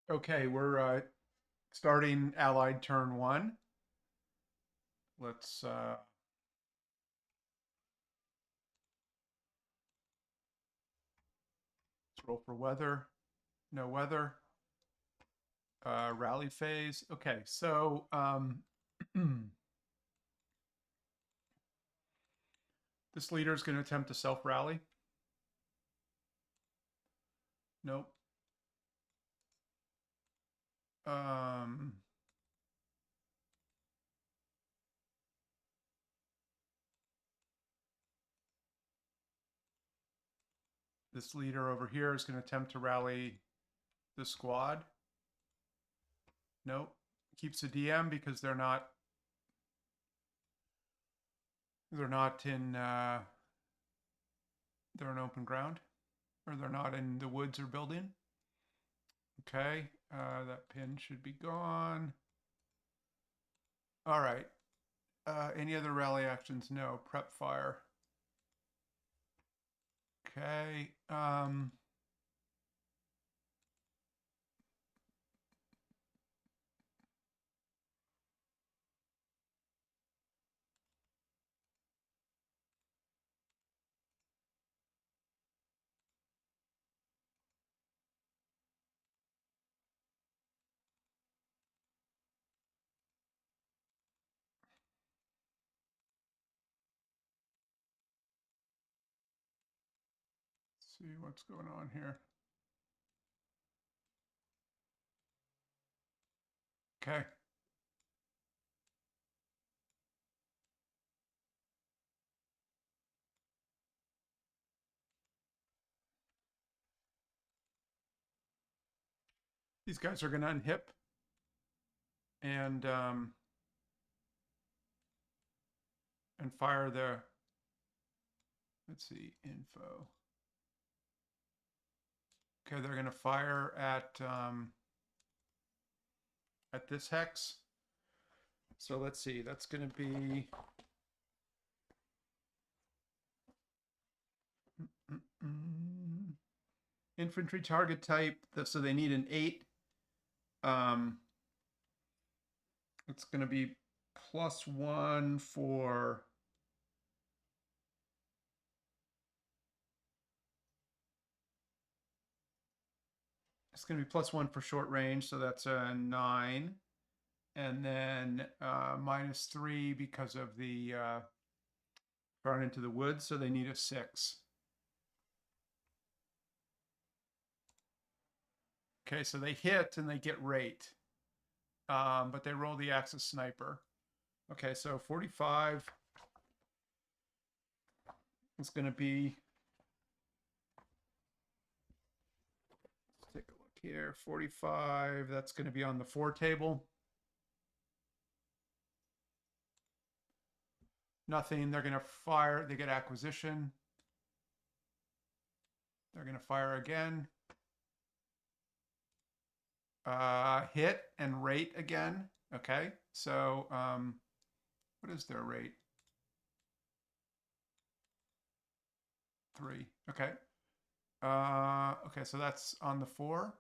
Okay, we're starting Allied turn one. Let's roll for weather. No weather. Rally phase. Okay, so this leader is going to attempt to self rally. Nope. Um, this leader over here is going to attempt to rally the squad. Nope. Keeps a DM because they're not in they're in open ground, or they're not in the woods or building. Okay, that pin should be gone. All right. Any other rally actions? No. Prep fire. Okay. See what's going on here. Okay. These guys are going to unhip and fire the. Let's see, info. Okay, they're going to fire at this hex. So let's see. That's going to be. Infantry target type. So they need an 8. It's going to be +1 for. It's going to be +1 for short range, so that's a 9. And then -3 because of the run into the woods, so they need a 6. Okay, so they hit and they get rate, but they roll the Axis Sniper. Okay, so 45 is going to be. Let's take a look here. 45, that's going to be on the 4 table. Nothing. They're going to fire. They get acquisition. They're going to fire again. Hit and rate again. Okay, so what is their rate? 3. Okay. Okay, so that's on the 4.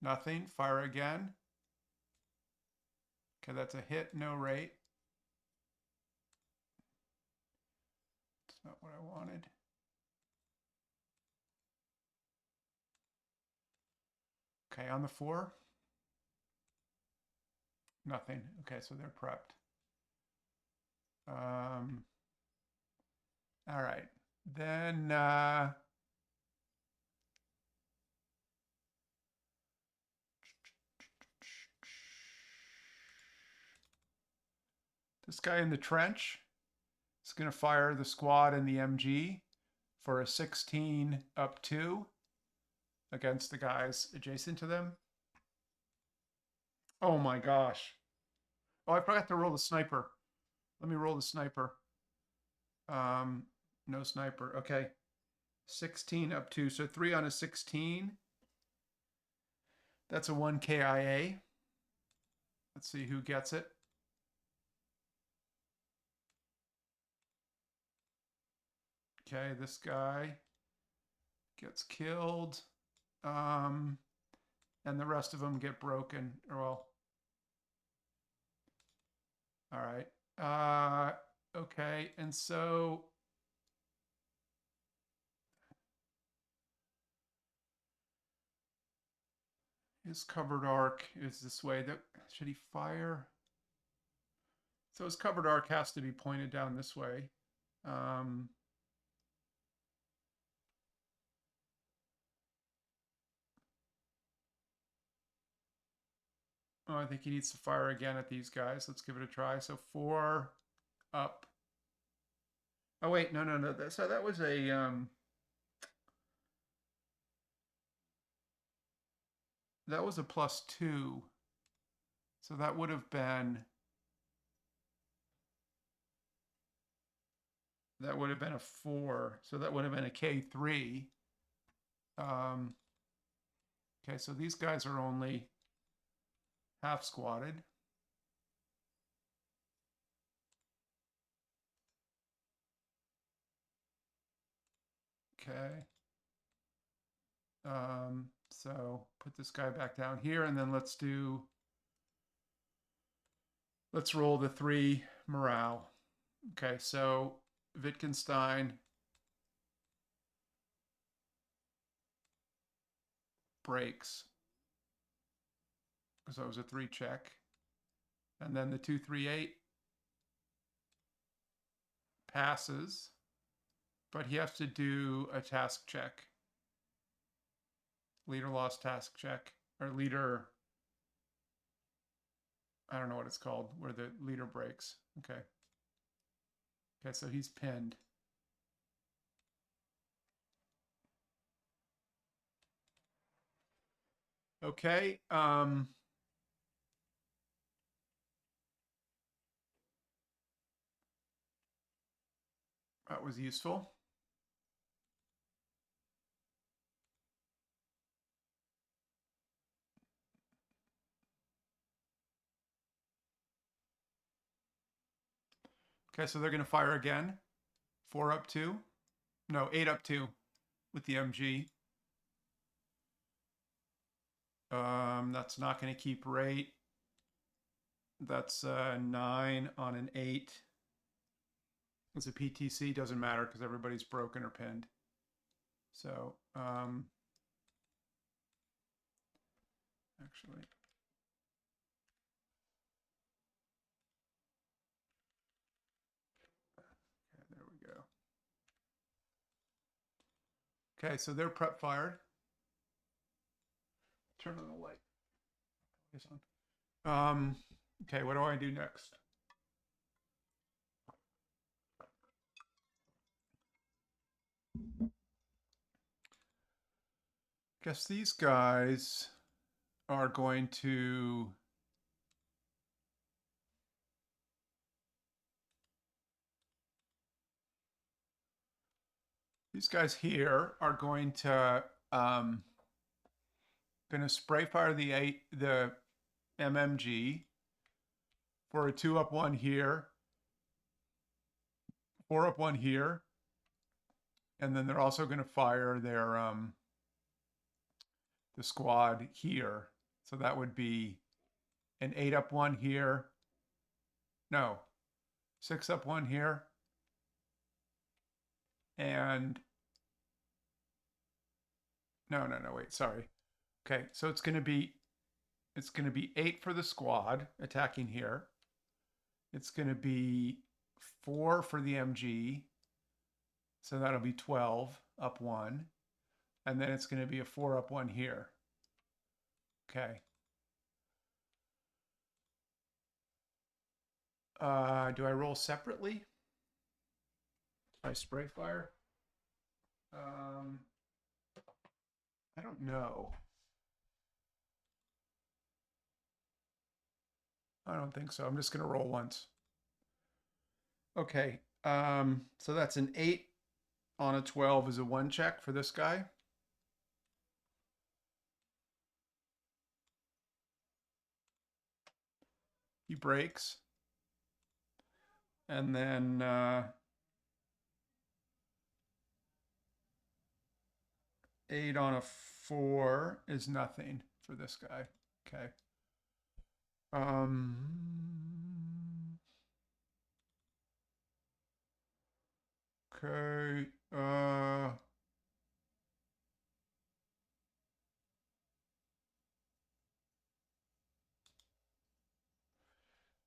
Nothing. Fire again. Okay, that's a hit, no rate. It's not what I wanted. Okay, on the 4. Nothing. Okay, so they're prepped. All right. Then this guy in the trench is going to fire the squad and the MG for a 16 up 2 against the guys adjacent to them. Oh my gosh. Oh, I forgot to roll the sniper. Let me roll the sniper. No sniper. Okay. 16 up 2. So 3 on a 16. That's a 1 KIA. Let's see who gets it. Okay, this guy gets killed. and the rest of them get broken. Or well, all right. Okay, and so his covered arc is this way. That should he fire? So his covered arc has to be pointed down this way. Um, oh, I think he needs to fire again at these guys. Let's give it a try. So 4 up. Oh wait, no, no, no. So that was a that was a +2. So that would have been a 4. So that would have been a K3. Okay, so these guys are only half squatted. Okay. So put this guy back down here, and then let's roll the 3 morale. Okay, so Wittgenstein breaks because that was a 3 check. And then the 238 passes, but he has to do a task check. Leader lost task check, or leader, I don't know what it's called, where the leader breaks. Okay. Okay, so he's pinned. Okay. That was useful. Okay, so they're going to fire again. 4 up 2. No, 8 up 2 with the MG. That's not going to keep rate. That's 9 on an 8. It's a PTC, doesn't matter because everybody's broken or pinned. So, actually, okay, there we go. Okay, so they're prep fired. Turn on the light. It's on. Okay, what do I do next? Guess these guys are going to these guys here are going to spray fire the MMG for a 2 up 1 here, 4 up 1 here, and then they're also going to fire their the squad here. So that would be an 8 up 1 here. No, 6 up 1 here. And no, wait, sorry. Okay, so it's going to be 8 for the squad attacking here. It's going to be 4 for the MG. So that'll be 12 up 1. And then it's going to be a 4 up 1 here. Okay. Do I roll separately? I spray fire? I don't know. I don't think so. I'm just going to roll once. Okay. So that's an 8 on a 12 is a 1 check for this guy. He breaks. And then 8 on a 4 is nothing. for this guy. Okay. Um, okay.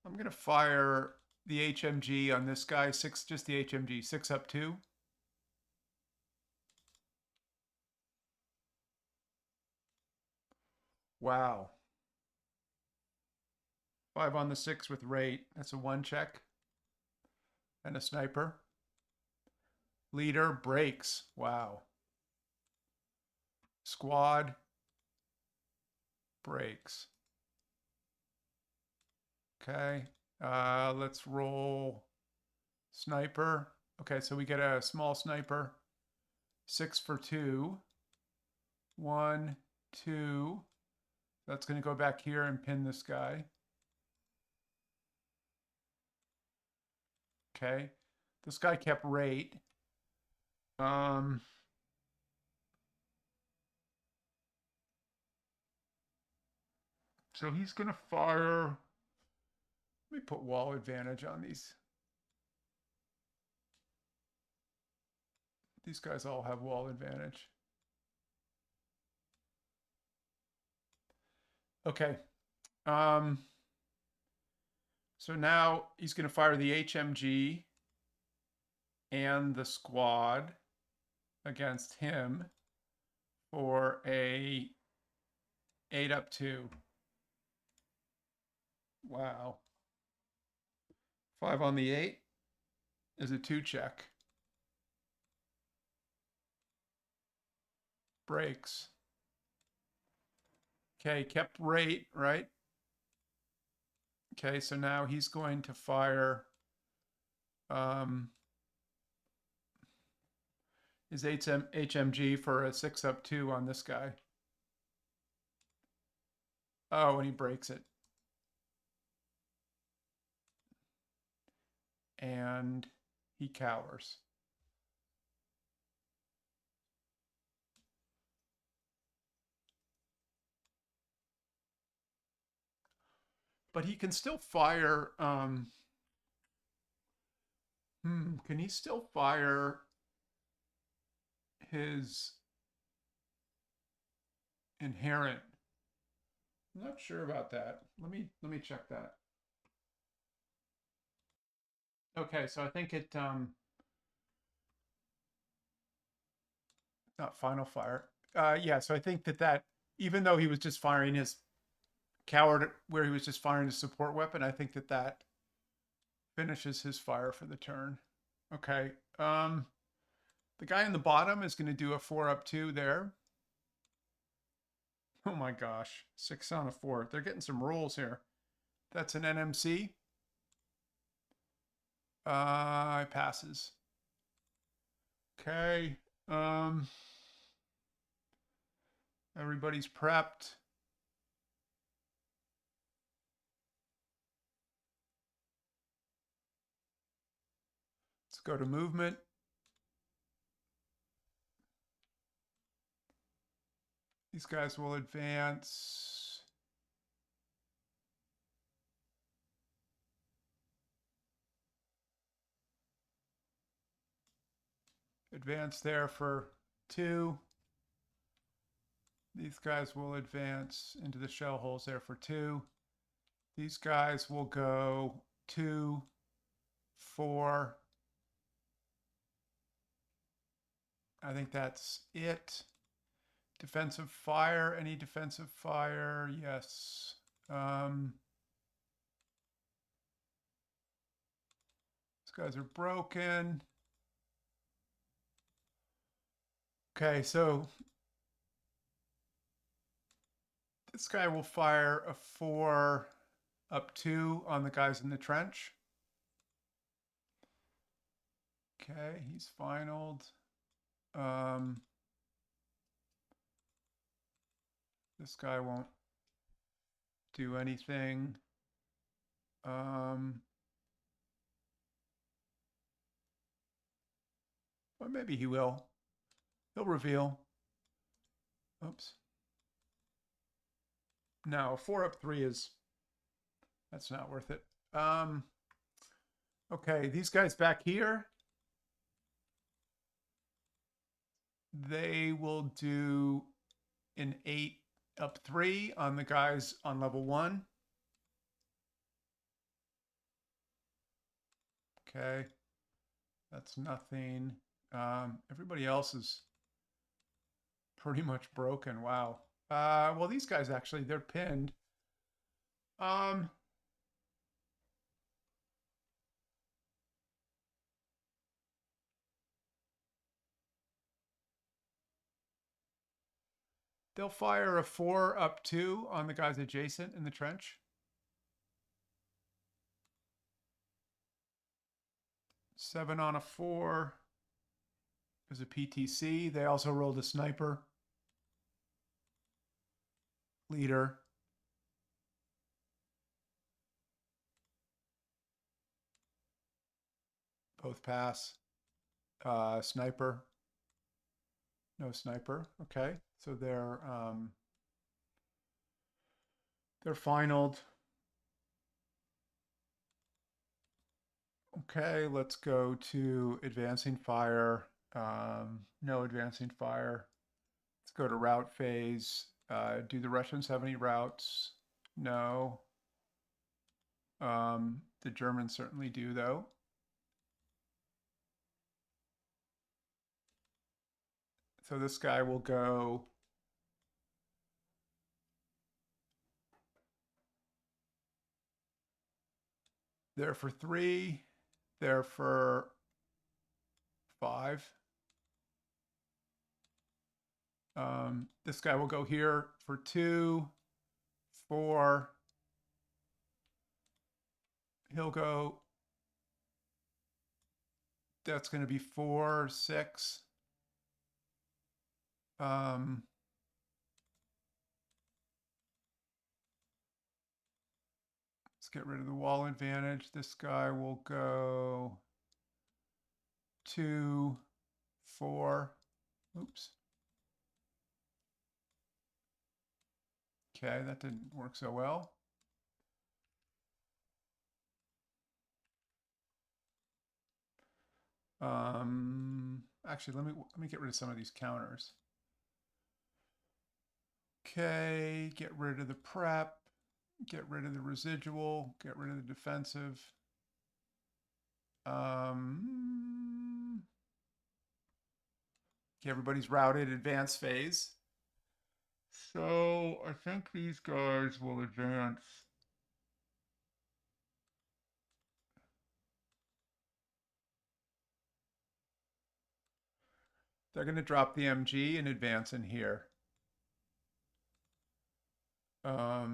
I'm gonna fire the HMG on this guy. Just the HMG. 6-2. Wow. 5 on the 6 with rate. That's a 1 check. And a sniper. Leader breaks. Wow. Squad breaks. Okay. Let's roll sniper. Okay, so we get a small sniper. 6 for 2. 1, 2. That's going to go back here and pin this guy. Okay. This guy kept rate. So he's going to fire. Let me put wall advantage on these. These guys all have wall advantage. Okay. So now he's going to fire the HMG and the squad against him for a 8-2. Wow. 5 on the 8 is a 2 check. Breaks. Okay, kept rate, right? Okay, so now he's going to fire his HMG for a 6-2 on this guy. Oh, and he breaks it. And he cowers. But he can still fire. Can he still fire his inherent? I'm not sure about that. Let me check that. Okay, so I think it not final fire. Yeah, so I think that even though he was just firing his coward where he was just firing his support weapon, I think that finishes his fire for the turn. Okay. The guy in the bottom is going to do a 4-2 there. Oh my gosh. 6 on a 4. They're getting some rolls here. That's an NMC. It passes. Okay. Everybody's prepped. Let's go to movement. These guys will advance. Advance there for 2. These guys will advance into the shell holes there for 2. These guys will go 2, 4. I think that's it. Defensive fire. Any defensive fire? Yes. These guys are broken. Okay, so this guy will fire a 4-2 on the guys in the trench. Okay, he's finaled. This guy won't do anything. Or maybe he will. He'll reveal. Oops. No, 4 up 3 is, that's not worth it. Okay, these guys back here, they will do an 8 up 3 on the guys on level 1. Okay, that's nothing. Everybody else is pretty much broken. Wow. Well, these guys actually, they're pinned. They'll fire a 4 up 2 on the guys adjacent in the trench. 7 on a 4 is a PTC. They also rolled a sniper. Leader. Both pass. Sniper. No sniper. Okay. So they're finaled. Okay, let's go to advancing fire. No advancing fire. Let's go to route phase. Do the Russians have any routes? No. The Germans certainly do, though. So this guy will go there for 3, there for 5. This guy will go here for 2, 4. He'll go, that's going to be 4, 6. Let's get rid of the wall advantage. This guy will go 2, 4. Oops. Okay, that didn't work so well. Actually, let me get rid of some of these counters. Okay, get rid of the prep, get rid of the residual, get rid of the defensive. Okay, everybody's routed, advance phase. So I think these guys will advance. They're going to drop the MG and advance in here. I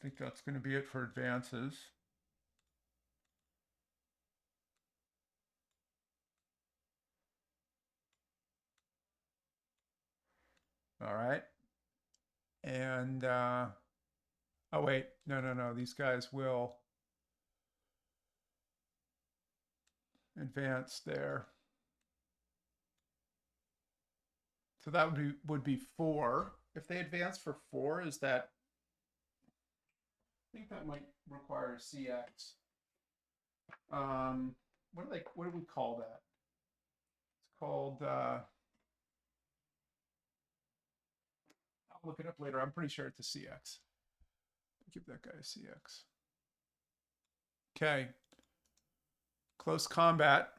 think that's going to be it for advances. All right. And, oh wait, no, these guys will advance there. So that would be 4. If they advance for 4, is that, I think that might require CX. What do we call that? It's called, I'll look it up later. I'm pretty sure it's a CX. Give that guy a CX. Okay. Close combat.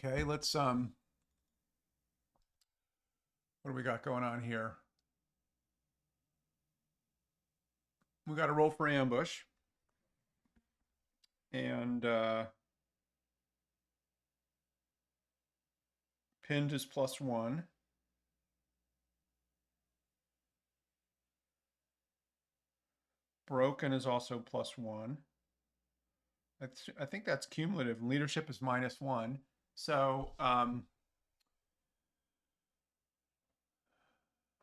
Okay, let's what do we got going on here? We got to roll for ambush. And pinned is +1. Broken is also +1. I think that's cumulative. Leadership is -1. So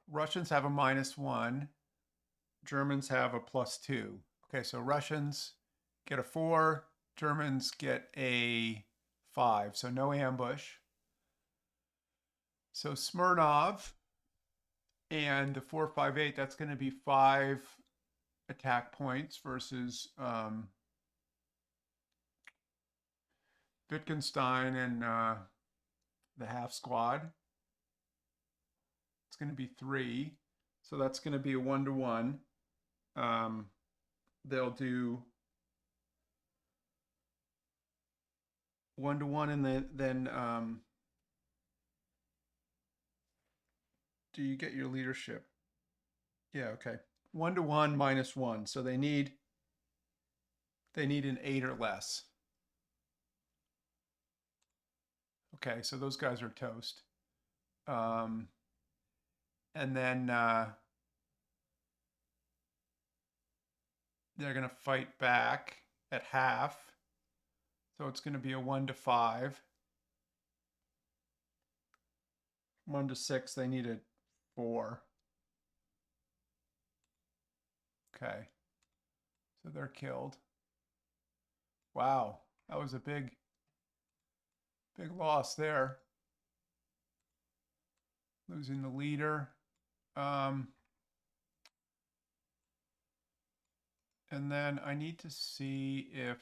Russians have a -1. Germans have a +2. Okay, so Russians get a 4. Germans get a 5, so no ambush. So Smirnov and the 458, that's going to be 5 attack points versus Wittgenstein and the half squad. It's going to be 3. So that's going to be a 1-to-1. They'll do 1-to-1, and then do you get your leadership? Yeah, okay. 1-to-1 -1. So they need an 8 or less. Okay, so those guys are toast. And then they're going to fight back at half. So it's going to be a 1-to-5. 1-to-6, they need a 4. Okay. So they're killed. Wow, that was a big loss there. Losing the leader. And then I need to see if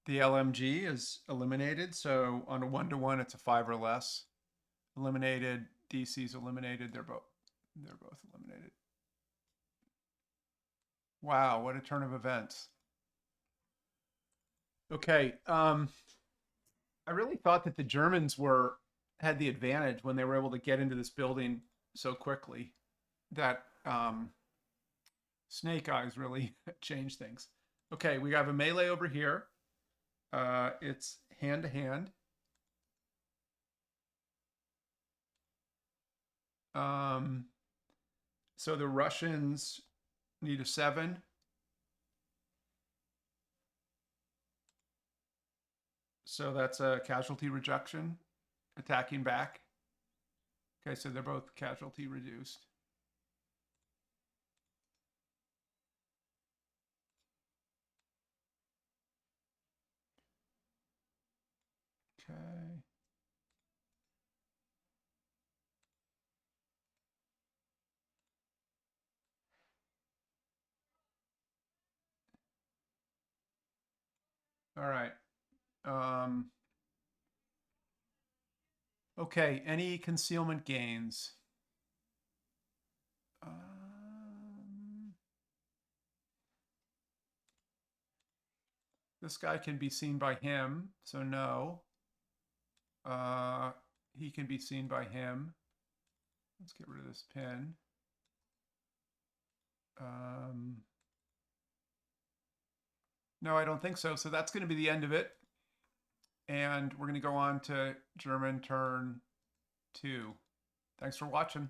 the LMG is eliminated. So on a 1-to-1, it's a 5 or less. Eliminated. DC's eliminated. They're both eliminated. Wow, what a turn of events. Okay, I really thought that the Germans had the advantage when they were able to get into this building so quickly. That Snake Eyes really changed things. Okay, we have a melee over here. It's hand to hand. So the Russians need a 7. So that's a casualty reduction, attacking back. Okay, so they're both casualty reduced. Okay. All right. Okay, any concealment gains? This guy can be seen by him, so no. He can be seen by him. Let's get rid of this pin. No, I don't think so. So that's going to be the end of it. And we're going to go on to German turn 2. Thanks for watching.